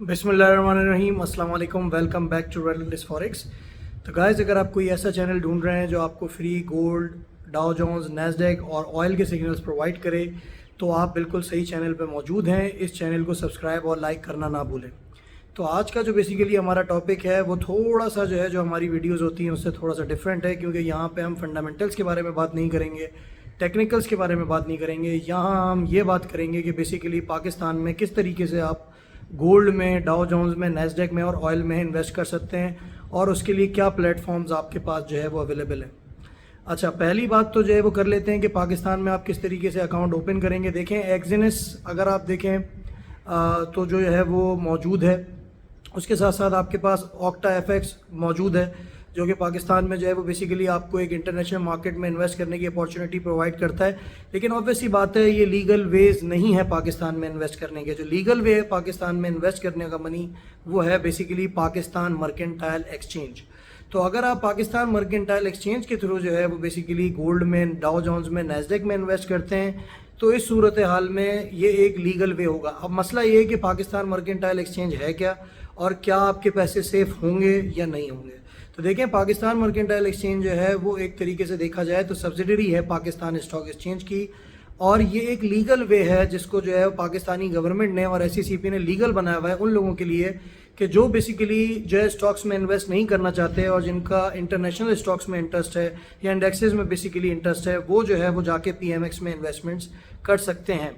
बिस्मिल्लाहिर्रहमानिर्रहीम, अस्सलाम वालेकुम, वेलकम बैक टू रेलेंटस फॉरेक्स। तो गाइस, अगर आप कोई ऐसा चैनल ढूंढ रहे हैं जो आपको free gold, Dow Jones, Nasdaq और ऑयल के सिग्नल्स प्रोवाइड करे तो आप बिल्कुल सही चैनल पर मौजूद हैं। इस चैनल को सब्सक्राइब और लाइक करना ना भूलें। तो आज का जो बेसिकली हमारा टॉपिक है वो थोड़ा सा जो है जो हमारी वीडियोज़ होती हैं उससे थोड़ा सा डिफरेंट है, क्योंकि यहाँ पर हम फंडामेंटल्स के बारे में बात नहीं करेंगे, टेक्निकल्स के बारे में बात नहीं करेंगे। यहाँ हम ये बात करेंगे कि बेसिकली पाकिस्तान में किस तरीके से आप गोल्ड में, डाउ जोन्स में, नैस्डैक में और ऑयल में इन्वेस्ट कर सकते हैं और उसके लिए क्या प्लेटफॉर्म्स आपके पास जो है वो अवेलेबल है। अच्छा, पहली बात तो जो है वो कर लेते हैं कि पाकिस्तान में आप किस तरीके से अकाउंट ओपन करेंगे। देखें, एक्जिनस अगर आप देखें तो जो है वो मौजूद है। उसके साथ साथ आपके पास ऑक्टा एफएक्स मौजूद है, जो कि पाकिस्तान में जो है वो बेसिकली आपको एक इंटरनेशनल मार्केट में इन्वेस्ट करने की अपॉर्चुनिटी प्रोवाइड करता है। लेकिन ऑब्वियसली बात है, ये लीगल वेज नहीं है पाकिस्तान में इन्वेस्ट करने के। जो लीगल वे है पाकिस्तान में इन्वेस्ट करने का मनी, वो है बेसिकली पाकिस्तान मर्केंटाइल एक्सचेंज। तो अगर आप पाकिस्तान मर्केंटाइल एक्सचेंज के थ्रू जो है वो बेसिकली गोल्ड में, डाउ जोन्स में, नैस्डैक में इन्वेस्ट करते हैं तो इस सूरत हाल में ये एक लीगल वे होगा। अब मसला ये है कि पाकिस्तान मर्केंटाइल एक्सचेंज है क्या और क्या आपके पैसे सेफ होंगे या नहीं होंगे। तो देखें, पाकिस्तान मर्केंटाइल एक्सचेंज जो है वो एक तरीके से देखा जाए तो सब्सिडरी है पाकिस्तान स्टॉक एक्सचेंज की, और ये एक लीगल वे है जिसको जो है पाकिस्तानी गवर्नमेंट ने और SECP ने लीगल बनाया हुआ है उन लोगों के लिए कि जो बेसिकली जो है स्टॉक्स में इन्वेस्ट नहीं करना चाहते और जिनका इंटरनेशनल स्टॉक्स में इंटरेस्ट है या इंडेक्सेस में बेसिकली इंटरेस्ट है, वो जो है वो जाके PMX में इन्वेस्टमेंट्स कर सकते हैं।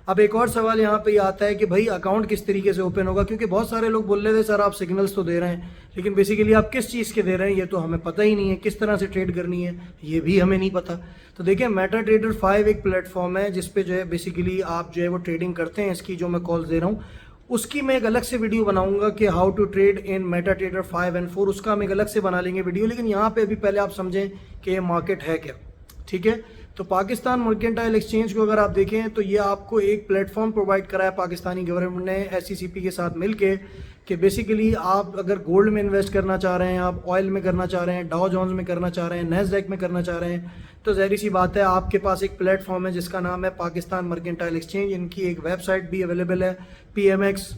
अब एक और सवाल यहाँ पे आता है कि भाई अकाउंट किस तरीके से ओपन होगा, क्योंकि बहुत सारे लोग बोल रहे थे सर आप सिग्नल्स तो दे रहे हैं लेकिन बेसिकली आप किस चीज़ के दे रहे हैं ये तो हमें पता ही नहीं है, किस तरह से ट्रेड करनी है ये भी हमें नहीं पता। तो देखिए, मेटा ट्रेडर 5 एक प्लेटफॉर्म है जिस पे जो है बेसिकली आप जो है वो ट्रेडिंग करते हैं। इसकी जो मैं कॉल्स दे रहा हूँ उसकी मैं एक अलग से वीडियो बनाऊंगा कि how to trade in MetaTrader 5 and 4, उसका हम एक अलग से बना लेंगे वीडियो। लेकिन यहाँ पे अभी पहले आप समझें कि ये मार्केट है क्या, ठीक है। तो पाकिस्तान मर्केंटाइल एक्सचेंज को अगर आप देखें तो ये आपको एक प्लेटफॉर्म प्रोवाइड करा है पाकिस्तानी गवर्नमेंट ने SECP के साथ मिलके कि बेसिकली आप अगर गोल्ड में इन्वेस्ट करना चाह रहे हैं, आप ऑयल में करना चाह रहे हैं, डाउ जोन्स में करना चाह रहे हैं, नैस्डैक में करना चाह रहे हैं, तो ज़ाहिर सी बात है आपके पास एक प्लेटफॉर्म है जिसका नाम है पाकिस्तान मर्केंटाइल एक्सचेंज। इनकी एक वेबसाइट भी अवेलेबल है, PMX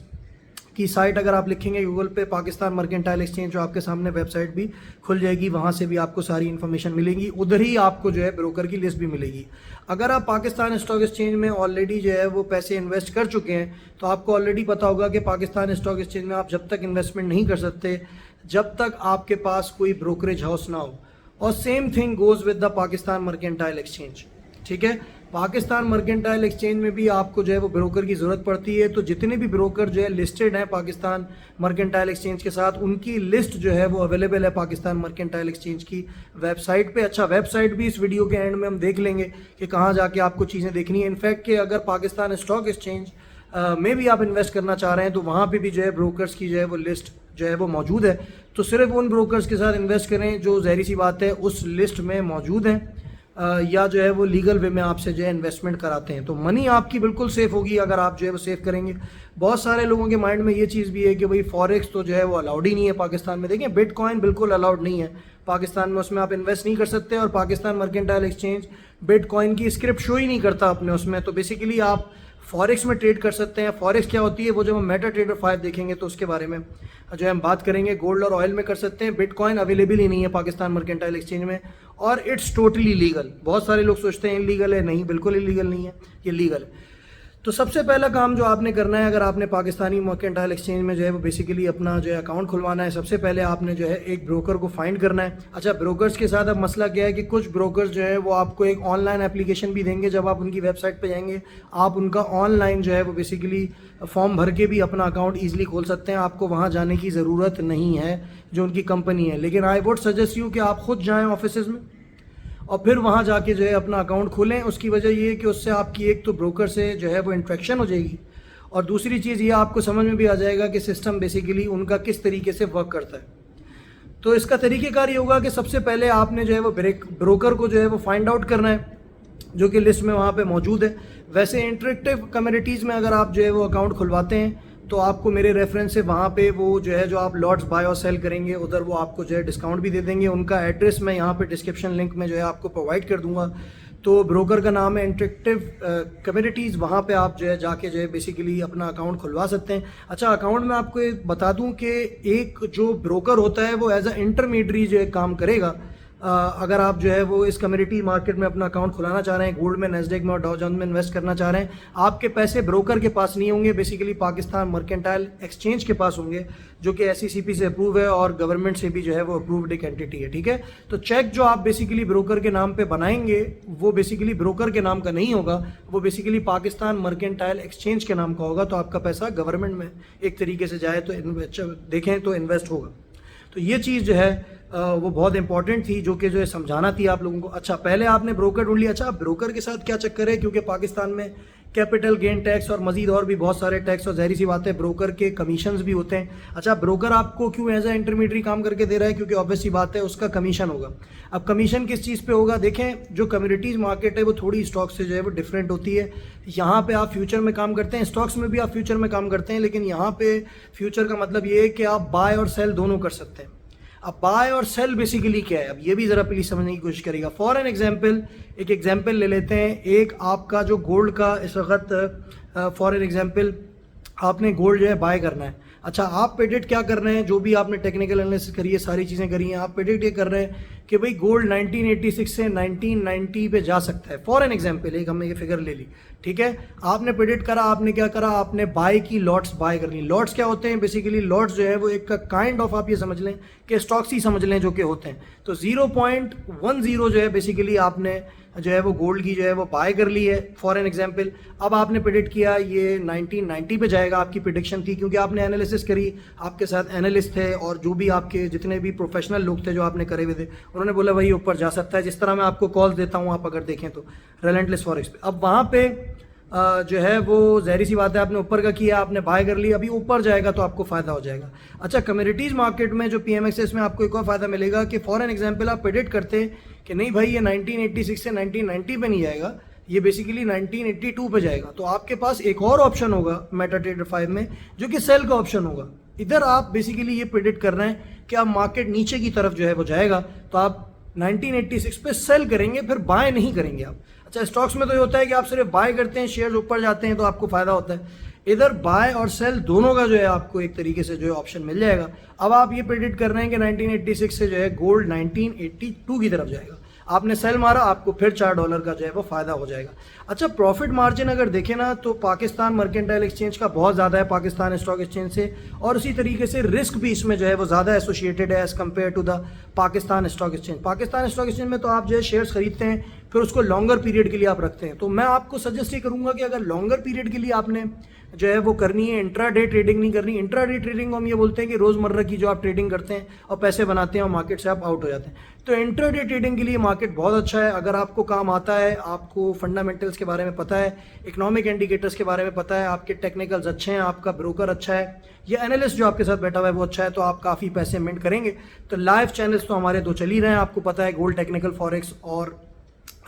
की साइट अगर आप लिखेंगे गूगल पे पाकिस्तान मर्केंटाइल एक्सचेंज, जो आपके सामने वेबसाइट भी खुल जाएगी, वहाँ से भी आपको सारी इन्फॉर्मेशन मिलेगी। उधर ही आपको जो है ब्रोकर की लिस्ट भी मिलेगी। अगर आप पाकिस्तान स्टॉक एक्सचेंज में ऑलरेडी जो है वो पैसे इन्वेस्ट कर चुके हैं तो आपको ऑलरेडी पता होगा कि पाकिस्तान स्टॉक एक्सचेंज में आप जब तक इन्वेस्टमेंट नहीं कर सकते जब तक आपके पास कोई ब्रोकरेज हाउस ना हो। और same thing goes with the Pakistan mercantile exchange, ठीक है। पाकिस्तान मर्केंटाइल एक्सचेंज में भी आपको जो है वो ब्रोकर की ज़रूरत पड़ती है। तो जितने भी ब्रोकर जो है लिस्टेड हैं पाकिस्तान मर्केंटाइल एक्सचेंज के साथ, उनकी लिस्ट जो है वो अवेलेबल है पाकिस्तान मर्केंटाइल एक्सचेंज की वेबसाइट पे। अच्छा, वेबसाइट भी इस वीडियो के एंड में हम देख लेंगे कि कहाँ जाके आपको चीज़ें देखनी है। इनफैक्ट कि अगर पाकिस्तान स्टॉक एक्सचेंज में भी आप इन्वेस्ट करना चाह रहे हैं तो वहाँ पर भी जो है ब्रोकर्स की जो है वो लिस्ट जो है वो मौजूद है। तो सिर्फ उन ब्रोकर्स के साथ इन्वेस्ट करें जो ज़ाहिर सी बात है उस लिस्ट में मौजूद हैं या जो है वो लीगल वे में आपसे जो है इन्वेस्टमेंट कराते हैं। तो मनी आपकी बिल्कुल सेफ़ होगी अगर आप जो है वो सेव करेंगे। बहुत सारे लोगों के माइंड में ये चीज़ भी है कि भाई फॉरेक्स तो जो है वो अलाउड ही नहीं है पाकिस्तान में। देखें, बिटकॉइन बिल्कुल अलाउड नहीं है पाकिस्तान में, उसमें आप इन्वेस्ट नहीं कर सकते। और पाकिस्तान मर्केंटाइल एक्सचेंज बिटकॉइन की स्क्रिप्ट शो ही नहीं करता अपने उसमें। तो बेसिकली आप फॉरेक्स में ट्रेड कर सकते हैं। फॉरेक्स क्या होती है वो जब हम मेटा ट्रेडर 5 देखेंगे तो उसके बारे में जो है हम बात करेंगे। गोल्ड और ऑयल में कर सकते हैं। बिटकॉइन अवेलेबल ही नहीं है पाकिस्तान मर्केंटाइल एक्सचेंज में और इट्स टोटली लीगल। बहुत सारे लोग सोचते हैं इलीगल है, नहीं, बिल्कुल इलीगल नहीं है, ये लीगल है। तो सबसे पहला काम जो आपने करना है, अगर आपने पाकिस्तानी मर्केंटाइल एक्सचेंज में जो है वो बेसिकली अपना जो है अकाउंट खुलवाना है, सबसे पहले आपने जो है एक ब्रोकर को फाइंड करना है। अच्छा, ब्रोकर्स के साथ अब मसला क्या है कि कुछ ब्रोकर्स जो है वो आपको एक ऑनलाइन एप्लीकेशन भी देंगे। जब आप उनकी वेबसाइट पे जाएंगे आप उनका ऑनलाइन जो है वो बेसिकली फॉर्म भर के भी अपना अकाउंट ईजिली खोल सकते हैं। आपको वहाँ जाने की ज़रूरत नहीं है जो उनकी कंपनी है। लेकिन आई वुड सजेस्ट यू कि आप खुद जाएँ ऑफिस में और फिर वहाँ जाके जो है अपना अकाउंट खोलें। उसकी वजह ये है कि उससे आपकी एक तो ब्रोकर से जो है वो इंट्रैक्शन हो जाएगी और दूसरी चीज़ ये आपको समझ में भी आ जाएगा कि सिस्टम बेसिकली उनका किस तरीके से वर्क करता है। तो इसका तरीक़ेकार ये होगा कि सबसे पहले आपने जो है वो ब्रोकर को जो है वो फाइंड आउट करना है जो कि लिस्ट में वहाँ पे मौजूद है। वैसे इंटरेक्टिव कम्युनिटीज़ में अगर आप जो है वो अकाउंट खुलवाते हैं तो आपको मेरे रेफरेंस से वहाँ पे वो जो है जो आप लॉट्स बाय और सेल करेंगे उधर वो आपको जो है डिस्काउंट भी दे देंगे। उनका एड्रेस मैं यहाँ पे डिस्क्रिप्शन लिंक में जो है आपको प्रोवाइड कर दूँगा। तो ब्रोकर का नाम है इंटरेक्टिव कम्युनिटीज़, वहाँ पे आप जो है जाके जो है बेसिकली अपना अकाउंट खुलवा सकते हैं। अच्छा, अकाउंट में आपको एक बता दूं कि एक जो ब्रोकर होता है वो एज अ इंटरमीडियरी जो है काम करेगा। अगर आप जो है वो इस कम्युनिटी मार्केट में अपना अकाउंट खुलाना चाह रहे हैं, गोल्ड में, नैस्डैक में और डाउ जोन्स में इन्वेस्ट करना चाह रहे हैं, आपके पैसे ब्रोकर के पास नहीं होंगे, बेसिकली पाकिस्तान मर्केंटाइल एक्सचेंज के पास होंगे, जो कि SECP से अप्रूव है और गवर्नमेंट से भी जो है वो अप्रूव्ड एक एंटिटी है। ठीक है, तो चेक जो आप बेसिकली ब्रोकर के नाम पे बनाएंगे वो बेसिकली ब्रोकर के नाम का नहीं होगा, वो बेसिकली पाकिस्तान मर्केंटाइल एक्सचेंज के नाम का होगा। तो आपका पैसा गवर्नमेंट में एक तरीके से जाए तो देखें तो इन्वेस्ट होगा। तो ये चीज़ जो है वो बहुत इंपॉर्टेंट थी, जो कि जो है समझाना थी आप लोगों को। अच्छा, पहले आपने ब्रोकर ढूंढ लिया। अच्छा, ब्रोकर के साथ क्या चक्कर है, क्योंकि पाकिस्तान में कैपिटल गेन टैक्स और मजीद और भी बहुत सारे टैक्स, और ज़ाहिर सी बात है ब्रोकर के कमीशंस भी होते हैं। अच्छा, ब्रोकर आपको क्यों एज ए इंटरमीडियरी काम करके दे रहा है, क्योंकि ऑब्वियस सी बात है उसका कमीशन होगा। अब कमीशन किस चीज़ पे होगा, देखें जो कम्युनिटीज़ मार्केट है वो थोड़ी स्टॉक से जो है वो डिफरेंट होती है। यहाँ पे आप फ्यूचर में काम करते हैं, स्टॉक्स में भी आप फ्यूचर में काम करते हैं, लेकिन यहाँ पे फ्यूचर का मतलब ये है कि आप बाय और सेल दोनों कर सकते हैं। अब बाय और सेल बेसिकली क्या है, अब ये भी ज़रा प्लीज़ समझने की कोशिश करिएगा। फॉर एन एग्जांपल, एक एग्जांपल ले लेते हैं। एक आपका जो गोल्ड का इस वक्त फॉर एन एग्जांपल आपने गोल्ड जो है बाय करना है। अच्छा, आप प्रेडिक्ट क्या कर रहे हैं, जो भी आपने टेक्निकल एनालिसिस करी है, सारी चीज़ें करी हैं, आप प्रेडिक्ट ये कर रहे हैं कि भाई गोल्ड 1986 से 1990 पे जा सकता है। फॉर एन एग्जांपल एक हमने ये फिगर ले ली, ठीक है। आपने प्रेडिक्ट करा, आपने क्या करा, आपने बाय की, लॉट्स बाय कर ली। लॉट्स क्या होते हैं, बेसिकली लॉट्स जो है वो एक काइंड ऑफ आप ये समझ लें कि स्टॉक्स ही समझ लें जो कि होते हैं। तो 0.10 जो है बेसिकली आपने जो है वो गोल्ड की जो है वो बाय कर ली है फॉर एन एग्जांपल। अब आपने प्रेडिक्ट किया ये 1990 पे जाएगा, आपकी प्रेडिक्शन थी, क्योंकि आपने एनालिसिस करी, आपके साथ एनालिस्ट थे और जो भी आपके जितने भी प्रोफेशनल लोग थे जो आपने करे हुए थे, उन्होंने बोला भाई ऊपर जा सकता है। जिस तरह मैं आपको कॉल देता हूँ, आप अगर देखें तो रेलेंटलेस फॉरेक्स पे, अब वहाँ पे जो है वो ज़ाहिर सी बात है आपने ऊपर का किया, आपने बाय कर लिया, अभी ऊपर जाएगा तो आपको फ़ायदा हो जाएगा। अच्छा, कम्युनिटीज़ मार्केट में जो PMXS में आपको एक और फ़ायदा मिलेगा कि फॉर एन एग्जांपल आप प्रेडिक्ट करते हैं कि नहीं भाई ये 1986 से 1990 पे नहीं जाएगा, ये बेसिकली 1982 पे जाएगा, तो आपके पास एक और ऑप्शन होगा मेटाट्रेडर 5 में, जो कि सेल का ऑप्शन होगा। इधर आप बेसिकली ये प्रेडिक्ट कर रहे हैं कि आप मार्केट नीचे की तरफ जो है वो जाएगा, तो आप 1986 पे सेल करेंगे, फिर बाय नहीं करेंगे आप। अच्छा, स्टॉक्स में तो ये होता है कि आप सिर्फ बाय करते हैं, शेयर ऊपर जाते हैं तो आपको फायदा होता है। इधर बाय और सेल दोनों का जो है आपको एक तरीके से जो है ऑप्शन मिल जाएगा। अब आप ये प्रेडिक्ट कर रहे हैं कि 1986 से जो है गोल्ड 1982 की तरफ जाएगा, आपने सेल मारा, आपको फिर $4 का जो है वो फायदा हो जाएगा। अच्छा, प्रॉफिट मार्जिन अगर देखें ना तो पाकिस्तान मर्केंटाइल एक्सचेंज का बहुत ज़्यादा है पाकिस्तान स्टॉक एक्सचेंज से, और उसी तरीके से रिस्क भी इसमें जो है वो ज़्यादा एसोसिएटेड है as compare to the Pakistan stock exchange. Pakistan stock exchange में तो आप जो है शेयर्स खरीदते हैं, फिर उसको लॉन्गर पीरियड के लिए आप रखते हैं। तो मैं आपको सजेस्ट ये करूँगा कि अगर लॉन्गर पीरियड के लिए आपने जो है वो करनी है, इंट्राडे ट्रेडिंग नहीं करनी। इंट्राडे ट्रेडिंग हम ये बोलते हैं कि रोज़मर्रा की जो आप ट्रेडिंग करते हैं और पैसे बनाते हैं और मार्केट से आप आउट हो जाते हैं। तो इंट्राडे ट्रेडिंग के लिए मार्केट बहुत अच्छा है, अगर आपको काम आता है, आपको फंडामेंटल्स के बारे में पता है, इकोनॉमिक इंडिकेटर्स के बारे में पता है, आपके टेक्निकल्स अच्छे हैं, आपका ब्रोकर अच्छा है, या एनालिस्ट जो आपके साथ बैठा हुआ है वो अच्छा है, तो आप काफ़ी पैसे मिंट करेंगे। तो लाइव चैनल्स तो हमारे दो चल ही रहे हैं, आपको पता है, गोल्ड टेक्निकल फॉरेक्स और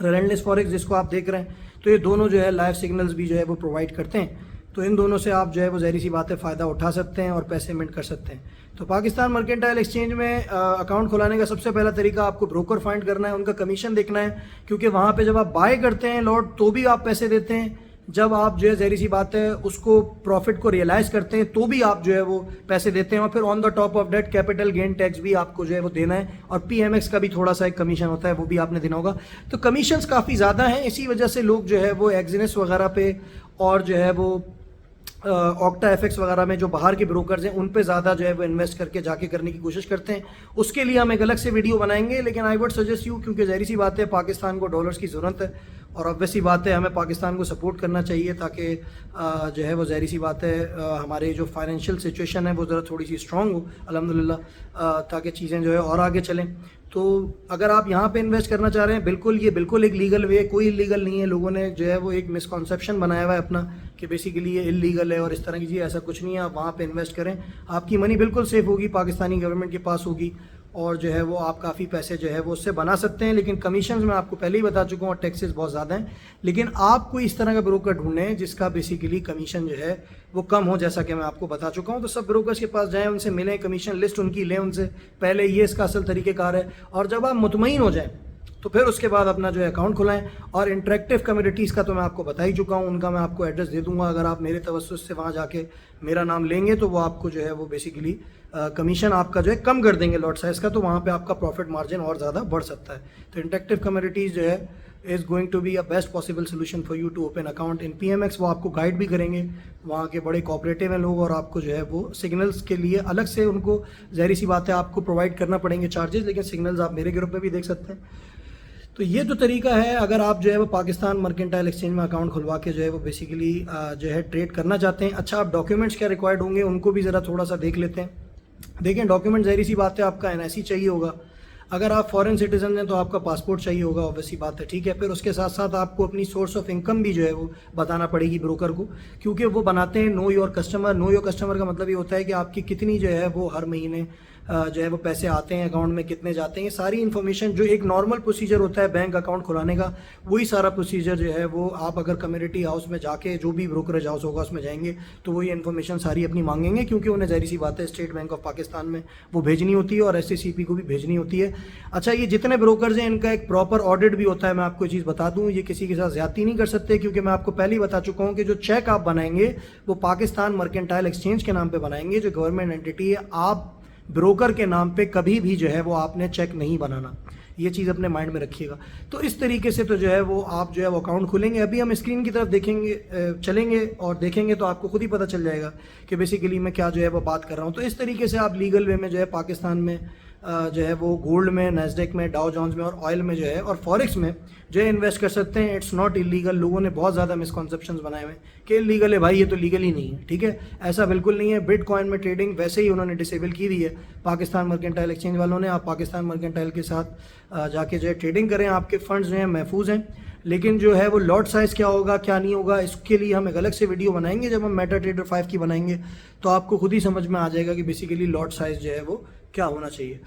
रेलेंटलेस फॉरेक्स जिसको आप देख रहे हैं। तो ये दोनों जो है लाइव सिग्नल्स भी जो है वो प्रोवाइड करते हैं, तो इन दोनों से आप जो है वो ज़ाहिर सी बात है फ़ायदा उठा सकते हैं और पैसे मिंट कर सकते हैं। तो पाकिस्तान मर्केंटाइल एक्सचेंज में अकाउंट खुलाने का सबसे पहला तरीका, आपको ब्रोकर फाइंड करना है, उनका कमीशन देखना है, क्योंकि वहाँ पे जब आप बाय करते हैं लॉट तो भी आप पैसे देते हैं, जब आप जो है ज़ाहिर सी बात है उसको प्रॉफिट को रियलाइज़ करते हैं तो भी आप जो है वो पैसे देते हैं, और फिर on the top of debt capital gain tax भी आपको जो है वो देना है, और PMX का भी थोड़ा सा एक कमीशन होता है, वो भी आपने देना होगा। तो कमीशंस काफ़ी ज़्यादा हैं, इसी वजह से लोग जो है वो एक्जिनस वगैरह पे और जो है वो ऑक्टा एफएक्स वगैरह में जो बाहर के ब्रोकर्स हैं उन पे ज़्यादा जो है वो इन्वेस्ट करके जाके करने की कोशिश करते हैं। उसके लिए हम एक अलग से वीडियो बनाएंगे, लेकिन आई वुड सजेस्ट यू, क्योंकि ज़ाहिर सी बात है पाकिस्तान को डॉलर्स की ज़रूरत है, और ऑब्वियस सी बात है हमें पाकिस्तान को सपोर्ट करना चाहिए, ताकि जो है वो ज़ाहिर सी बात है हमारे जो फाइनेंशियल सिचुएशन है वो ज़रा थोड़ी सी स्ट्रॉन्ग हो अल्हम्दुलिल्लाह, ताकि चीज़ें जो है और आगे चलें। तो अगर आप यहाँ पे इन्वेस्ट करना चाह रहे हैं, बिल्कुल ये बिल्कुल एक लीगल वे, कोई इलीगल नहीं है। लोगों ने जो है वो एक मिसकॉन्सेप्शन बनाया हुआ है अपना कि बेसिकली ये इलीगल है और इस तरह की चीज़, ऐसा कुछ नहीं है। आप वहाँ पे इन्वेस्ट करें, आपकी मनी बिल्कुल सेफ़ होगी, पाकिस्तानी गवर्नमेंट के पास होगी, और जो है वो आप काफ़ी पैसे जो है वो उससे बना सकते हैं। लेकिन कमीशंस मैं आपको पहले ही बता चुका हूँ और टैक्सेस बहुत ज़्यादा हैं, लेकिन आप कोई इस तरह का ब्रोकर ढूंढें जिसका बेसिकली कमीशन जो है वो कम हो, जैसा कि मैं आपको बता चुका हूँ। तो सब ब्रोकर्स के पास जाएं, उनसे मिलें, कमीशन लिस्ट उनकी लें उनसे पहले, ये इसका असल तरीक़ेकार है। और जब आप मुतमईन हो जाएं तो फिर उसके बाद अपना जो है अकाउंट खुलाएं। और इंटरेक्टिव कम्युनिटीज़ का तो मैं आपको बता ही चुका हूँ, उनका मैं आपको एड्रेस दे दूंगा। अगर आप मेरे तवस्सुस से वहाँ जाके मेरा नाम लेंगे तो वो आपको जो है वो बेसिकली कमीशन आपका जो है कम कर देंगे लॉट साइज़ का, तो वहाँ पे आपका प्रॉफिट मार्जिन और ज़्यादा बढ़ सकता है। तो इंटरेक्टिव कम्युनिटीज़ जो है is going to be a best possible solution for you to open account in PMX। वो आपको गाइड भी करेंगे, वहाँ के बड़े कोऑपरेटिव हैं लोग, और आपको जो है वो सिग्नल्स के लिए अलग से उनको ज़ाहिर सी बात है आपको प्रोवाइड करना पड़ेंगे चार्जेस, लेकिन सिग्नल्स आप मेरे ग्रुप में भी देख सकते हैं। तो ये तो तरीका है अगर आप जो है वो पाकिस्तान मर्केंटाइल एक्सचेंज में अकाउंट खुलवा के जो है वो बेसिकली जो है ट्रेड करना चाहते हैं। अच्छा, आप डॉक्यूमेंट्स क्या रिक्वायर्ड होंगे उनको भी ज़रा थोड़ा सा देख लेते हैं। देखें, डॉक्यूमेंट ज़ाहिर सी बात है आपका NIC चाहिए होगा। अगर आप फॉरेन सिटीजन हैं तो आपका पासपोर्ट चाहिए होगा, ऑब्वियसली बात है, ठीक है। फिर उसके साथ साथ आपको अपनी सोर्स ऑफ इनकम भी जो है वो बताना पड़ेगी ब्रोकर को, क्योंकि वो बनाते हैं know your customer. Know your customer का मतलब ये होता है कि आपकी कितनी जो है वो हर महीने जो है वो पैसे आते हैं अकाउंट में, कितने जाते हैं, ये सारी इन्फॉर्मेशन जो एक नॉर्मल प्रोसीजर होता है बैंक अकाउंट खुलाने का, वही सारा प्रोसीजर जो है वो आप अगर कम्युनिटी हाउस में जाके जो भी ब्रोकरेज हाउस होगा उसमें जाएंगे तो वो ये इन्फॉर्मेशन सारी अपनी मांगेंगे, क्योंकि उन्हें ज़ाहिर सी बात है स्टेट बैंक ऑफ पाकिस्तान में वो भेजनी होती है और SCCP को भी भेजनी होती है। अच्छा, ये जितने ब्रोकर्स हैं इनका एक प्रॉपर ऑडिट भी होता है। मैं आपको ये चीज़ बता दूँ, ये किसी के साथ ज्यादती नहीं कर सकते, क्योंकि मैं आपको पहले ही बता चुका हूँ कि जो चेक आप बनाएंगे वो पाकिस्तान मर्केंटाइल एक्सचेंज के नाम पर बनाएंगे, जो गवर्नमेंट एंटिटी है। आप ब्रोकर के नाम पे कभी भी जो है वो आपने चेक नहीं बनाना, ये चीज़ अपने माइंड में रखिएगा। तो इस तरीके से तो जो है वो आप जो है वो अकाउंट खोलेंगे। अभी हम स्क्रीन की तरफ देखेंगे, चलेंगे और देखेंगे तो आपको खुद ही पता चल जाएगा कि बेसिकली मैं क्या जो है वो बात कर रहा हूँ। तो इस तरीके से आप लीगल वे में जो है पाकिस्तान में जो है वो गोल्ड में, नैस्डैक में, डाउ जोन्स में और ऑयल में जो है और फॉरेक्स में जो है इन्वेस्ट कर सकते हैं। It's not illegal. लोगों ने बहुत ज़्यादा मिसकॉन्सेप्शंस बनाए हुए हैं कि इलीगल है भाई, ये तो लीगल ही नहीं है, ठीक है। ऐसा बिल्कुल नहीं है। बिटकॉइन में ट्रेडिंग वैसे ही उन्होंने डिसेबल की हुई है पाकिस्तान मर्केंटाइल एक्सचेंज वालों ने। आप पाकिस्तान मर्केंटाइल के साथ जाके जो है ट्रेडिंग करें, आपके फंड्स जो हैं महफूज हैं। लेकिन जो है वो लॉट साइज़ क्या होगा क्या नहीं होगा, इसके लिए हम एक अलग से वीडियो बनाएंगे। जब हम मेटाट्रेडर 5 की बनाएंगे तो आपको खुद ही समझ में आ जाएगा कि बेसिकली लॉट साइज़ जो है वो क्या होना चाहिए।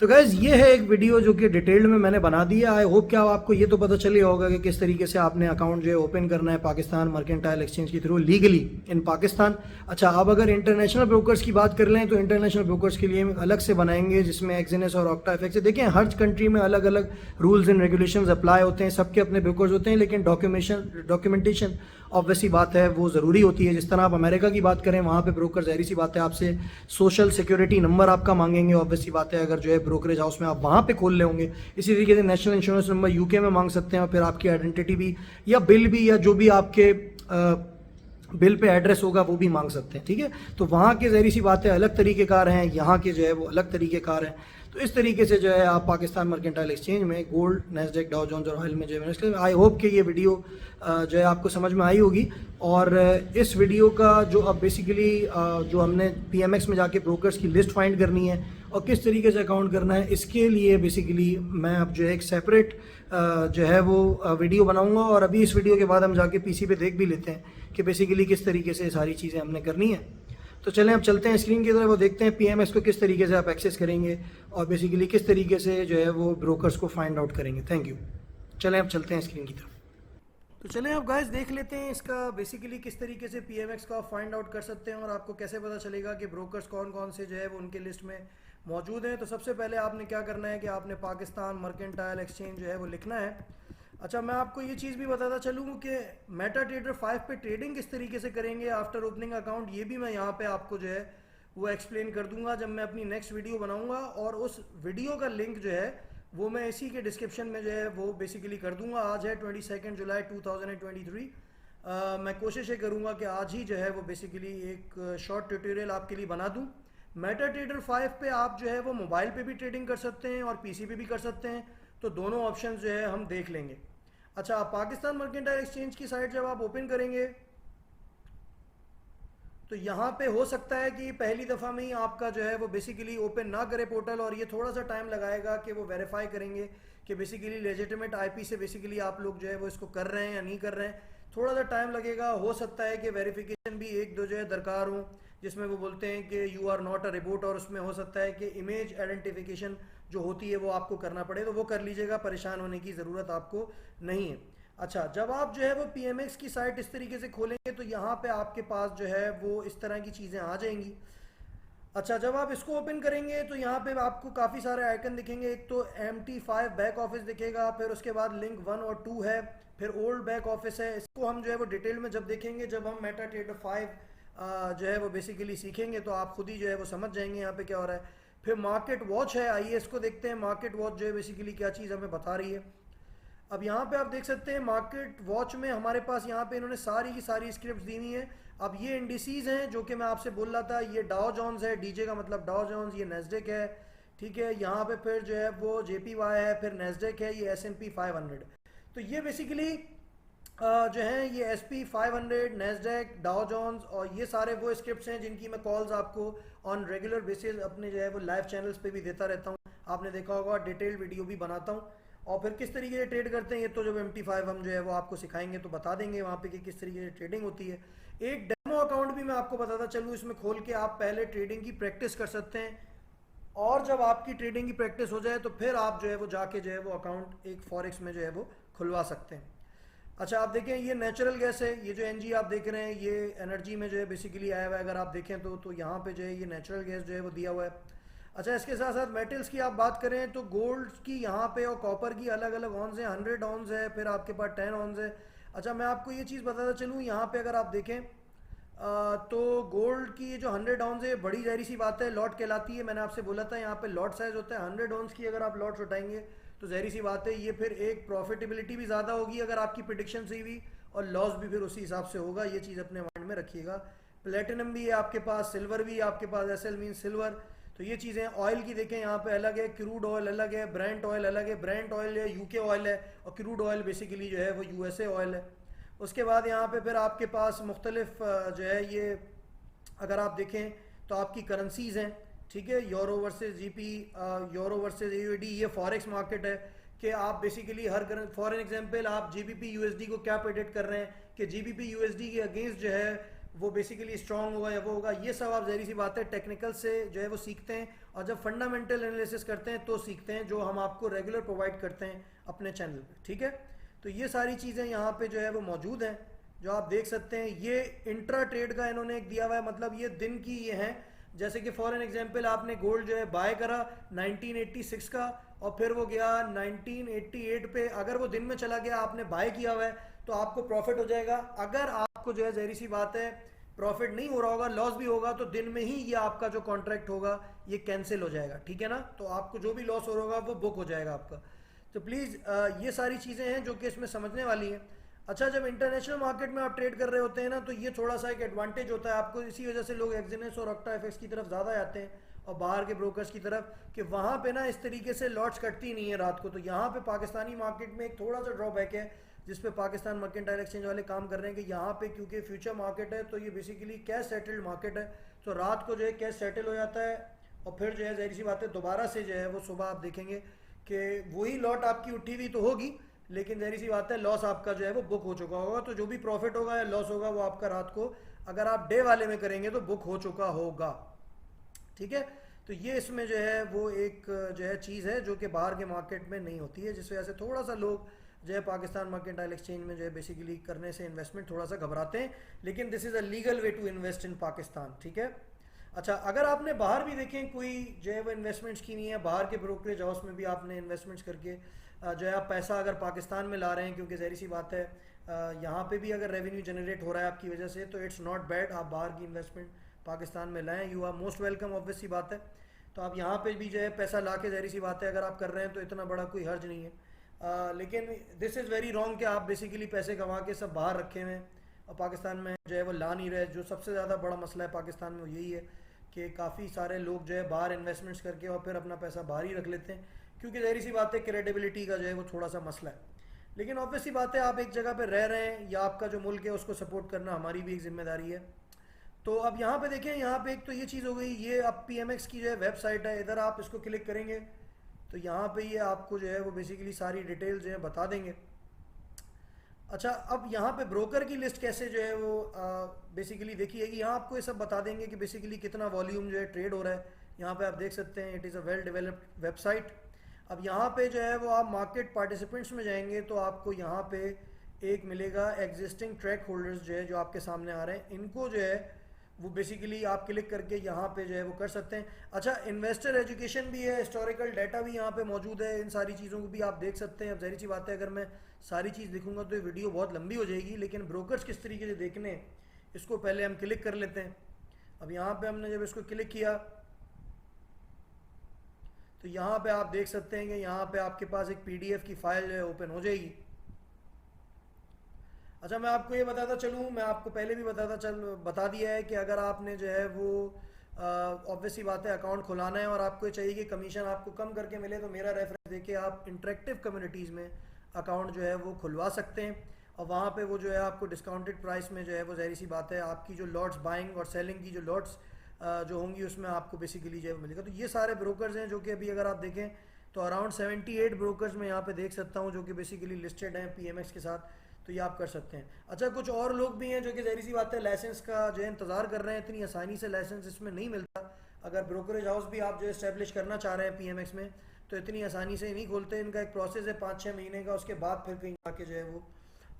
तो गाइज़, ये है एक वीडियो जो कि डिटेल्ड में मैंने बना दिया। आई होप क्या आपको ये तो पता चल गया होगा कि किस तरीके से आपने अकाउंट जो है ओपन करना है पाकिस्तान मर्केंटाइल एक्सचेंज के थ्रू लीगली इन पाकिस्तान। अच्छा, अब अगर इंटरनेशनल ब्रोकर्स की बात कर लें तो इंटरनेशनल ब्रोकर्स के लिए हम अलग से बनाएंगे, जिसमें एक्जिनस और ऑक्टा एफएक्स है। देखिए, हर कंट्री में अलग अलग रूल्स एंड रेगुलेशंस अप्लाई होते हैं, सबके अपने ब्रोकर्स होते हैं, लेकिन डॉक्यूमेंटेशन ऑब्वियसली बात है वो ज़रूरी होती है। जिस तरह आप अमेरिका की बात करें, वहाँ पे ब्रोकर ज़ाहिर सी बात है आपसे सोशल सिक्योरिटी नंबर आपका मांगेंगे, ऑब्वियसली बात है। अगर जो है ब्रोकरेज हाउस में आप वहाँ पे खोल ले होंगे, इसी तरीके से नेशनल इंश्योरेंस नंबर UK में मांग सकते हैं, और फिर आपकी आइडेंटिटी भी या बिल भी या जो भी आपके बिल पे एड्रेस होगा वो भी मांग सकते हैं, ठीक है। तो वहाँ के ज़ाहिर सी बात है अलग तरीक़ेकार हैं, यहाँ के जो है वो अलग तरीक़ेकार हैं। तो इस तरीके से जो है आप पाकिस्तान मर्केंटाइल एक्सचेंज में गोल्ड, नैस्डैक, डाउ जोन्स और ऑयल में जो है, आई होप कि ये वीडियो जो है आपको समझ में आई होगी। और इस वीडियो का जो अब बेसिकली जो हमने PMX में जाके ब्रोकर्स की लिस्ट फाइंड करनी है और किस तरीके से अकाउंट करना है, इसके लिए बेसिकली मैं अब जो है एक सेपरेट जो है वो वीडियो बनाऊंगा। और अभी इस वीडियो के बाद हम जाके PC पे देख भी लेते हैं कि बेसिकली किस तरीके से सारी चीज़ें हमने करनी है। तो चलें अब चलते हैं स्क्रीन की तरफ, वो देखते हैं PMX को किस तरीके से आप एक्सेस करेंगे और बेसिकली किस तरीके से जो है वो ब्रोकर्स को फाइंड आउट करेंगे। Thank you. चलें अब चलते हैं स्क्रीन की तरफ। तो चलें अब गाइस देख लेते हैं इसका बेसिकली किस तरीके से PMX को आप फाइंड आउट कर सकते हैं और आपको कैसे पता चलेगा कि ब्रोकर्स कौन कौन से जो है वो उनके लिस्ट में मौजूद हैं। तो सबसे पहले आपने क्या करना है कि आपने पाकिस्तान मर्केंटाइल एक्सचेंज जो है वो लिखना है। अच्छा, मैं आपको ये चीज़ भी बताता चलूँ कि मेटाट्रेडर 5 पे ट्रेडिंग किस तरीके से करेंगे आफ्टर ओपनिंग अकाउंट, ये भी मैं यहाँ पे आपको जो है वो एक्सप्लेन कर दूंगा जब मैं अपनी नेक्स्ट वीडियो बनाऊंगा। और उस वीडियो का लिंक जो है वो मैं इसी के डिस्क्रिप्शन में जो है वो बेसिकली कर दूंगा। आज है 22 जुलाई 2023। मैं कोशिश ये करूँगा कि आज ही जो है वो बेसिकली एक शॉर्ट ट्यूटोरियल आपके लिए बना दूँ। मेटाट्रेडर 5 पे आप जो है वो मोबाइल पे भी ट्रेडिंग कर सकते हैं और PC पे भी कर सकते हैं, तो दोनों ऑप्शन जो है हम देख लेंगे। अच्छा, पाकिस्तान मर्केंटाइल एक्सचेंज की साइट जब आप ओपन करेंगे तो यहाँ पे हो सकता है कि पहली दफ़ा में ही आपका जो है वो बेसिकली ओपन ना करे पोर्टल, और ये थोड़ा सा टाइम लगाएगा कि वो वेरीफाई करेंगे कि बेसिकली लेजिटिमेट IP से बेसिकली आप लोग जो है वो इसको कर रहे हैं या नहीं कर रहे हैं। थोड़ा सा टाइम लगेगा। हो सकता है कि वेरिफिकेशन भी एक दो जो है दरकार हो, जिसमें वो बोलते हैं कि you are not a report, और उसमें हो सकता है कि इमेज आइडेंटिफिकेशन जो होती है वो आपको करना पड़े, तो वो कर लीजिएगा, परेशान होने की ज़रूरत आपको नहीं है। अच्छा, जब आप जो है वो PMX की साइट इस तरीके से खोलेंगे तो यहाँ पे आपके पास जो है वो इस तरह की चीज़ें आ जाएंगी। अच्छा, जब आप इसको ओपन करेंगे तो यहाँ पे आपको काफ़ी सारे आइकन दिखेंगे। एक तो MT5 बैक ऑफिस दिखेगा, फिर उसके बाद लिंक 1 और 2 है, फिर ओल्ड बैक ऑफिस है। इसको हम जो है वो डिटेल में जब देखेंगे, जब हम मेटाट्रेडर 5 जो है वो बेसिकली सीखेंगे, तो आप खुद ही जो है वो समझ जाएंगे यहाँ पे क्या हो रहा है। फिर मार्केट वॉच है, आइए इसको देखते हैं। मार्केट वॉच जो है बेसिकली क्या चीज़ हमें बता रही है। अब यहाँ पे आप देख सकते हैं मार्केट वॉच में हमारे पास यहाँ पे इन्होंने सारी की सारी स्क्रिप्ट दी हुई हैं। अब ये इंडिसीज हैं जो कि मैं आपसे बोल रहा था, ये डाउ जोन्स है, डीजे का मतलब डाउ जोन्स, ये नेस्डेक है, ठीक है। यहाँ पे फिर जो है वो JPY है, फिर नेस्डेक है, ये S&P 500। तो ये बेसिकली जो है ये SP 500, नेस्डेक, डाउ जोन्स, और ये सारे वो स्क्रिप्ट्स हैं जिनकी मैं कॉल्स आपको ऑन रेगुलर बेसिस अपने जो है वो लाइव चैनल्स पे भी देता रहता हूँ। आपने देखा होगा, डिटेल्ड वीडियो भी बनाता हूँ। और फिर किस तरीके से ट्रेड करते हैं, ये तो जब MT5 हम जो है वो आपको सिखाएंगे तो बता देंगे वहाँ पे कि किस तरीके से ट्रेडिंग होती है। एक डेमो अकाउंट भी मैं आपको बताता चलूँ, इसमें खोल के आप पहले ट्रेडिंग की प्रैक्टिस कर सकते हैं, और जब आपकी ट्रेडिंग की प्रैक्टिस हो जाए तो फिर आप जो है वो जाके जो है वो अकाउंट एक फॉरेक्स में जो है वो खुलवा सकते हैं। अच्छा, आप देखें ये नेचुरल गैस है, ये जो NG आप देख रहे हैं ये एनर्जी में जो है बेसिकली आया हुआ है। अगर आप देखें तो यहाँ पे जो है ये नेचुरल गैस जो है वो दिया हुआ है। अच्छा, इसके साथ साथ मेटल्स की आप बात करें तो गोल्ड की यहाँ पे और कॉपर की अलग अलग ऑन्स हैं, 100 ऑन्स है, फिर आपके पास 10 ऑन्स है। अच्छा, मैं आपको ये चीज़ बताता चलूँ, यहाँ पे अगर आप देखें तो गोल्ड की जो 100 ऑन्स है, बड़ी जहरी सी बात है, लॉट कहलाती है। मैंने आपसे बोला था यहाँ पे लॉट साइज होता है 100 ऑन्स की। अगर आप लॉट्स उठाएंगे तो जहरी सी बात है, ये फिर एक प्रॉफिटेबिलिटी भी ज़्यादा होगी अगर आपकी प्रिडिक्शन सही हुई, और लॉस भी फिर उसी हिसाब से होगा। ये चीज़ अपने माइंड में रखिएगा। प्लेटिनम भी है आपके पास, सिल्वर भी है आपके पास, SL मीन सिल्वर। तो ये चीज़ें ऑयल की देखें यहाँ पे अलग है, क्रूड ऑयल अलग है, ब्रेंट ऑयल अलग है। ब्रेंट ऑयल है UK ऑयल है, और क्रूड ऑयल बेसिकली जो है वो USA ऑयल है। उसके बाद यहाँ पे फिर आपके पास मुख्तलिफ जो है ये अगर आप देखें तो आपकी करेंसीज हैं, ठीक है। Euro versus GP, euro versus AUD, ये फॉरेक्स मार्केट है कि आप बेसिकली हर फॉर एग्जांपल आप GBP USD को क्या प्रेडिक्ट कर रहे हैं कि GBP USD के अगेंस्ट जो है वो बेसिकली स्ट्रांग होगा या वो होगा। ये सब आप जहरी सी बात है टेक्निकल से जो है वो सीखते हैं, और जब फंडामेंटल एनालिसिस करते हैं तो सीखते हैं, जो हम आपको रेगुलर प्रोवाइड करते हैं अपने चैनल पे, ठीक है। तो ये सारी चीज़ें यहाँ पे जो है वो मौजूद हैं, जो आप देख सकते हैं। ये इंट्रा ट्रेड का इन्होंने एक दिया हुआ है, मतलब ये दिन की ये हैं। जैसे कि फॉर एन एग्जांपल आपने गोल्ड जो है बाय करा 1986 का, और फिर वो गया 1988 पे, अगर वो दिन में चला गया आपने बाय किया हुआ है तो आपको प्रॉफिट हो जाएगा। अगर आपको जो है जहरी सी बात है प्रॉफिट नहीं हो रहा होगा, लॉस भी होगा, तो दिन में ही ये आपका जो कॉन्ट्रैक्ट होगा ये कैंसिल हो जाएगा, ठीक है ना। तो आपको जो भी लॉस हो रहा होगा वो बुक हो जाएगा आपका। तो प्लीज़ ये सारी चीज़ें हैं जो कि इसमें समझने वाली हैं। अच्छा, जब इंटरनेशनल मार्केट में आप ट्रेड कर रहे होते हैं ना, तो ये थोड़ा सा एक एडवांटेज होता है आपको। इसी वजह से लोग एक्जिनस और OctaFX की तरफ ज़्यादा आते हैं और बाहर के ब्रोकर्स की तरफ, कि वहाँ पे ना इस तरीके से लॉट्स कटती नहीं है रात को। तो यहाँ पे पाकिस्तानी मार्केट में एक थोड़ा सा ड्रॉबैक है जिस पे पाकिस्तान मर्केंटाइल एक्सचेंज वाले काम कर रहे हैं, कि यहाँ पे क्योंकि फ्यूचर मार्केट है तो ये बेसिकली कैश सेटल्ड मार्केट है। तो रात को जो है कैश सेटल हो जाता है, और फिर जो है जहरी सी बात है दोबारा से जो है वो सुबह आप देखेंगे कि वही लॉट आपकी उठी हुई तो होगी, लेकिन जहरी सी बात है लॉस आपका जो है वो बुक हो चुका होगा। तो जो भी प्रॉफिट होगा या लॉस होगा वो आपका रात को, अगर आप डे वाले में करेंगे तो बुक हो चुका होगा, ठीक है। तो ये इसमें जो है वो एक जो है चीज़ है जो कि बाहर के मार्केट में नहीं होती है, जिस वजह से थोड़ा सा लोग जो है पाकिस्तान मर्केंटाइल एक्सचेंज में जो है बेसिकली करने से इन्वेस्टमेंट थोड़ा सा घबराते हैं, लेकिन this is a legal way to invest in Pakistan, ठीक है। अच्छा, अगर आपने बाहर भी देखें कोई जो है वो इन्वेस्टमेंट्स की नहीं है, बाहर के ब्रोकरेज हाउस में भी आपने इन्वेस्टमेंट्स करके जो है आप पैसा अगर पाकिस्तान में ला रहे हैं, क्योंकि जहरी सी बात है यहाँ पे भी अगर रेवेन्यू जनरेट हो रहा है आपकी वजह से, तो इट्स नॉट बैड आप बाहर की इन्वेस्टमेंट पाकिस्तान में लाएँ, you are most welcome, obvious सी बात है। तो आप यहाँ पे भी जो है पैसा ला के जहरी सी बात है अगर आप कर रहे हैं तो इतना बड़ा कोई हर्ज नहीं है। लेकिन दिस इज़ वेरी रॉन्ग कि आप बेसिकली पैसे कमा के सब बाहर रखे हुए हैं और पाकिस्तान में जो है वो ला नहीं रहे। जो सबसे ज़्यादा बड़ा मसला है पाकिस्तान में वो यही है कि काफ़ी सारे लोग जो है बाहर इन्वेस्टमेंट्स करके और फिर अपना पैसा बाहर ही रख लेते हैं, क्योंकि जहरी सी बात है क्रेडिबिलिटी का जो है वो थोड़ा सा मसला है। लेकिन ऑब्वियस सी बात है आप एक जगह पर रह रहे हैं या आपका जो मुल्क है उसको सपोर्ट करना हमारी भी एक जिम्मेदारी है। तो अब यहाँ पे देखें, यहाँ पे एक तो ये चीज़ हो गई, ये अब PMX की जो है वेबसाइट है, इधर आप इसको क्लिक करेंगे तो यहाँ पे ये आपको जो है वो बेसिकली सारी डिटेल जो है बता देंगे। अच्छा, अब यहाँ पे ब्रोकर की लिस्ट कैसे जो है वो बेसिकली देखिए, यहाँ आपको ये सब बता देंगे कि बेसिकली कितना वॉल्यूम जो है ट्रेड हो रहा है। यहाँ पे आप देख सकते हैं it is a well developed website. अब यहाँ पे जो है वो आप मार्केट पार्टिसिपेंट्स में जाएंगे तो आपको यहाँ पे एक मिलेगा एग्जिस्टिंग ट्रैक होल्डर्स जो है जो आपके सामने आ रहे हैं, इनको जो है वो बेसिकली आप क्लिक करके यहाँ पे जो है वो कर सकते हैं। अच्छा, इन्वेस्टर एजुकेशन भी है, हिस्टोरिकल डाटा भी यहाँ पे मौजूद है, इन सारी चीज़ों को भी आप देख सकते हैं। अब जाहिर सी बात है, अगर मैं सारी चीज़ दिखूंगा तो ये वीडियो बहुत लंबी हो जाएगी, लेकिन ब्रोकर्स किस तरीके से देखने हैं इसको पहले हम क्लिक कर लेते हैं। अब यहाँ पे हमने जब इसको क्लिक किया तो यहाँ पे आप देख सकते हैं कि यहाँ पे आपके पास एक पीडीएफ की फाइल जो है ओपन हो जाएगी। अच्छा, मैं आपको ये बताता चलूँ, मैं आपको पहले भी बता दिया है कि अगर आपने जो है वो ऑब्वियसली बात है अकाउंट खुलाना है और आपको चाहिए कि कमीशन आपको कम करके मिले, तो मेरा रेफरेंस देके आप इंटरेक्टिव कम्युनिटीज़ में अकाउंट जो है वो खुलवा सकते हैं और वहाँ पे वो जो है आपको डिस्काउंटेड प्राइस में जो है वो ज़ाहिर सी बात है आपकी जो लॉट्स बाइंग और सेलिंग की जो लॉट्स जो होंगी उसमें आपको बेसिकली जो है मिलेगा। तो ये सारे ब्रोकर्स हैं जो कि अभी अगर आप देखें तो अराउंड 78 ब्रोकर्स में यहाँ पे देख सकता हूँ जो कि बेसिकली लिस्टेड हैं पीएमएक्स के साथ, तो ये आप कर सकते हैं। अच्छा, कुछ और लोग भी हैं जो कि ज़ाहिर सी बात है लाइसेंस का जो है इंतज़ार कर रहे हैं, इतनी आसानी से लाइसेंस इसमें नहीं मिलता। अगर ब्रोकरेज हाउस भी आप जो इस्टेब्लिश करना चाह रहे हैं पीएमएक्स में तो इतनी आसानी से नहीं खोलते, इनका एक प्रोसेस है 5-6 महीने का, उसके बाद फिर कहीं आके जो है वो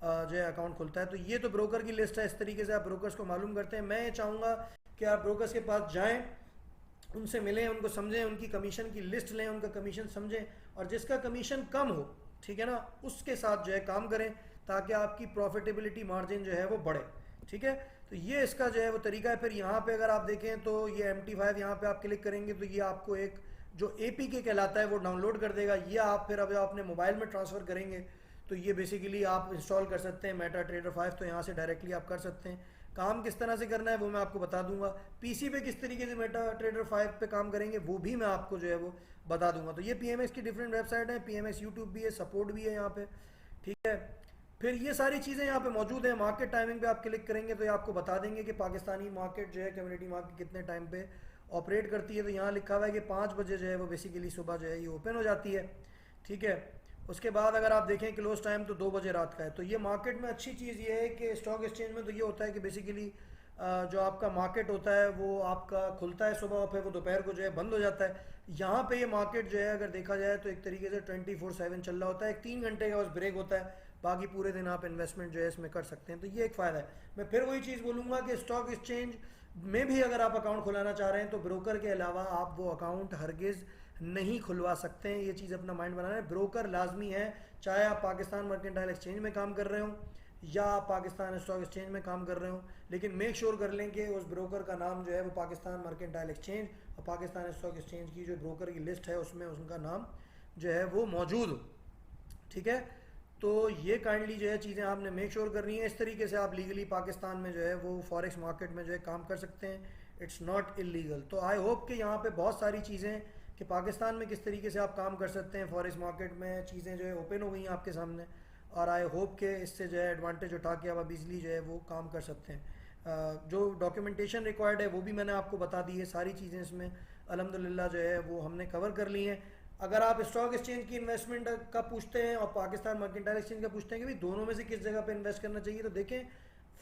जो है अकाउंट खुलता है। तो ये तो ब्रोकर की लिस्ट है, इस तरीके से आप ब्रोकर्स को मालूम करते हैं। मैं ये चाहूँगा कि आप ब्रोकर्स के पास जाएँ, उनसे मिलें, उनको समझें, उनकी कमीशन की लिस्ट लें, उनका कमीशन समझें और जिसका कमीशन कम हो, ठीक है ना, उसके साथ जो है काम करें ताकि आपकी प्रॉफिटेबिलिटी मार्जिन जो है वो बढ़े। ठीक है, तो ये इसका जो है वो तरीका है। फिर यहाँ पे अगर आप देखें तो ये MT5 यहाँ पे आप क्लिक करेंगे तो ये आपको एक जो APK कहलाता है वो डाउनलोड कर देगा। ये आप फिर अब अपने मोबाइल में ट्रांसफ़र करेंगे तो ये बेसिकली आप इंस्टॉल कर सकते हैं मेटा ट्रेडर 5, तो यहाँ से डायरेक्टली आप कर सकते हैं। काम किस तरह से करना है वो मैं आपको बता दूंगा, पीसी पे किस तरीके से मेटा ट्रेडर 5 पे काम करेंगे वो भी मैं आपको जो है वो बता दूंगा। तो ये पीएमएक्स की डिफरेंट वेबसाइट है, पीएमएक्स यूट्यूब भी है, सपोर्ट भी है यहाँ पे, ठीक है। फिर ये सारी चीज़ें यहाँ पे मौजूद है। मार्केट टाइमिंग पे आप क्लिक करेंगे तो ये आपको बता देंगे कि पाकिस्तानी मार्केट जो है कम्युनिटी मार्केट कितने टाइम पे ऑपरेट करती है। तो यहाँ लिखा हुआ है कि 5 बजे जो है वो बेसिकली सुबह जो है ये ओपन हो जाती है, ठीक है। उसके बाद अगर आप देखें क्लोज टाइम तो 2 बजे रात का है। तो ये मार्केट में अच्छी चीज़ ये है कि स्टॉक एक्सचेंज में तो ये होता है कि बेसिकली जो आपका मार्केट होता है वो आपका खुलता है सुबह और फिर वो दोपहर को जो है बंद हो जाता है। यहाँ पे ये मार्केट जो है अगर देखा जाए तो एक तरीके से 24/7 चल रहा होता है। एक 3 घंटे का बस ब्रेक होता है, बाकी पूरे दिन आप इन्वेस्टमेंट जो है इसमें कर सकते हैं। तो ये एक फ़ायदा है। मैं फिर वही चीज़ बोलूँगा कि स्टॉक एक्सचेंज में भी अगर आप अकाउंट खुलाना चाह रहे हैं तो ब्रोकर के अलावा आप वो अकाउंट हरगिज़ नहीं खुलवा सकते हैं। ये चीज़ अपना माइंड बनाना है, ब्रोकर लाजमी है, चाहे आप पाकिस्तान मर्केंटाइल एक्सचेंज में काम कर रहे हो या आप पाकिस्तान स्टॉक एक्सचेंज में काम कर रहे हो, लेकिन मेक श्योर कर लें कि उस ब्रोकर का नाम जो है वो पाकिस्तान मर्केंटाइल एक्सचेंज और पाकिस्तान स्टॉक एक्सचेंज की जो ब्रोकर की लिस्ट है उसमें उनका नाम जो है वो मौजूद हो, ठीक है। तो ये काइंडली जो है चीज़ें आपने मेक श्योर करनी है। इस तरीके से आप लीगली पाकिस्तान में जो है वो फॉरेक्स मार्केट में जो है काम कर सकते हैं, इट्स नॉट इलीगल। तो आई होप कि यहाँ पे बहुत सारी चीज़ें कि पाकिस्तान में किस तरीके से आप काम कर सकते हैं फॉरेक्स मार्केट में, चीज़ें जो है ओपन हो गई हैं आपके सामने और आई होप कि इससे जो है एडवांटेज उठा के आप इजीली जो है वो काम कर सकते हैं। जो डॉक्यूमेंटेशन रिक्वायर्ड है वो भी मैंने आपको बता दी है, सारी चीज़ें इसमें अल्हम्दुलिल्लाह जो है वो हमने कवर कर ली हैं। अगर आप स्टॉक एक्सचेंज की इन्वेस्टमेंट का पूछते हैं और पाकिस्तान मर्केंटाइल एक्सचेंज का पूछते हैं कि भाई दोनों में से किस जगह पे इन्वेस्ट करना चाहिए, तो देखें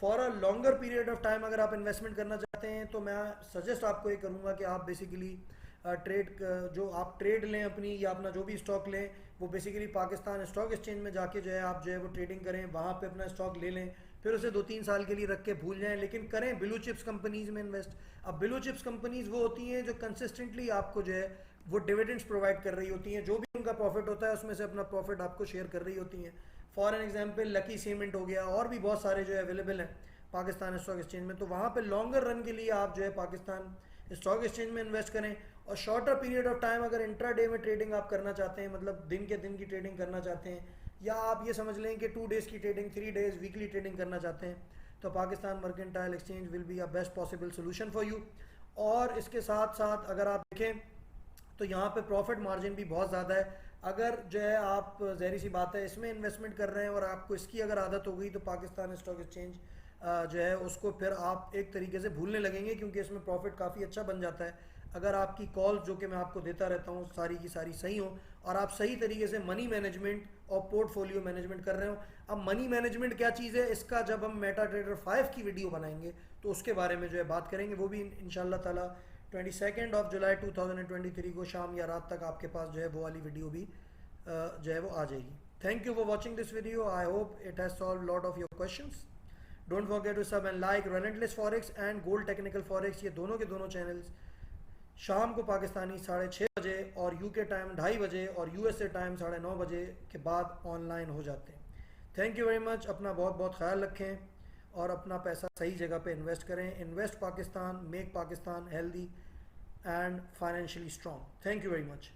for a longer period of time अगर आप इन्वेस्टमेंट करना चाहते हैं तो मैं सजेस्ट आपको ये करूँगा कि आप बेसिकली जो आप ट्रेड लें अपनी या अपना जो भी स्टॉक लें वो बेसिकली पाकिस्तान स्टॉक एक्सचेंज में जाके जो है आप जो है वो ट्रेडिंग करें, वहाँ पे अपना स्टॉक ले लें, फिर उसे 2-3 साल के लिए रख के भूल जाएं, लेकिन करें ब्लू चिप्स कंपनीज में इन्वेस्ट। अब ब्लू चिप्स कंपनीज वो होती हैं जो कंसिस्टेंटली आपको जो है वो डिविडेंड्स प्रोवाइड कर रही होती हैं, जो भी उनका प्रॉफिट होता है उसमें से अपना प्रॉफिट आपको शेयर कर रही होती हैं। For an example lucky cement हो गया, और भी बहुत सारे जो है अवेलेबल हैं पाकिस्तान स्टॉक एक्सचेंज में। तो वहाँ पे लॉन्गर रन के लिए आप जो है पाकिस्तान स्टॉक एक्सचेंज में इन्वेस्ट करें और शॉर्टर पीरियड ऑफ टाइम अगर इंट्रा डे में ट्रेडिंग आप करना चाहते हैं, मतलब दिन के दिन की ट्रेडिंग करना चाहते हैं, या आप ये समझ लें कि 2 डेज़ की ट्रेडिंग, 3 डेज़ वीकली ट्रेडिंग करना चाहते हैं, तो Pakistan mercantile exchange will be a best possible solution for you. और इसके साथ साथ अगर आप देखें तो यहाँ पे प्रॉफिट मार्जिन भी बहुत ज़्यादा है। अगर जो है आप ज़ाहिर सी बात है इसमें इन्वेस्टमेंट कर रहे हैं और आपको इसकी अगर आदत हो गई तो पाकिस्तान स्टॉक एक्सचेंज जो है उसको फिर आप एक तरीके से भूलने लगेंगे, क्योंकि इसमें प्रॉफिट काफ़ी अच्छा बन जाता है अगर आपकी कॉल्स जो कि मैं आपको देता रहता हूँ सारी की सारी सही हो और आप सही तरीके से मनी मैनेजमेंट और पोर्टफोलियो मैनेजमेंट कर रहे हो। अब मनी मैनेजमेंट क्या चीज़ है, इसका जब हम मेटा ट्रेडर 5 की वीडियो बनाएंगे तो उसके बारे में जो है बात करेंगे, वो भी इंशाल्लाह ताला 22 जुलाई 2023 को शाम या रात तक आपके पास जो है वो वाली वीडियो भी जो है वो आ जाएगी। Thank you for watching this video, I hope it has solve lot of your questions. Don't forget to sub and like relentless forex and gold technical forex, ये दोनों के दोनों चैनल्स शाम को पाकिस्तानी 6:30 बजे और यूके टाइम 2:30 बजे और यूएसए टाइम 9:30 बजे के बाद ऑनलाइन हो जाते हैं। Thank you very much. अपना बहुत बहुत ख्याल रखें और अपना पैसा सही जगह पे इन्वेस्ट करें। Invest Pakistan, make Pakistan healthy and financially strong. Thank you very much.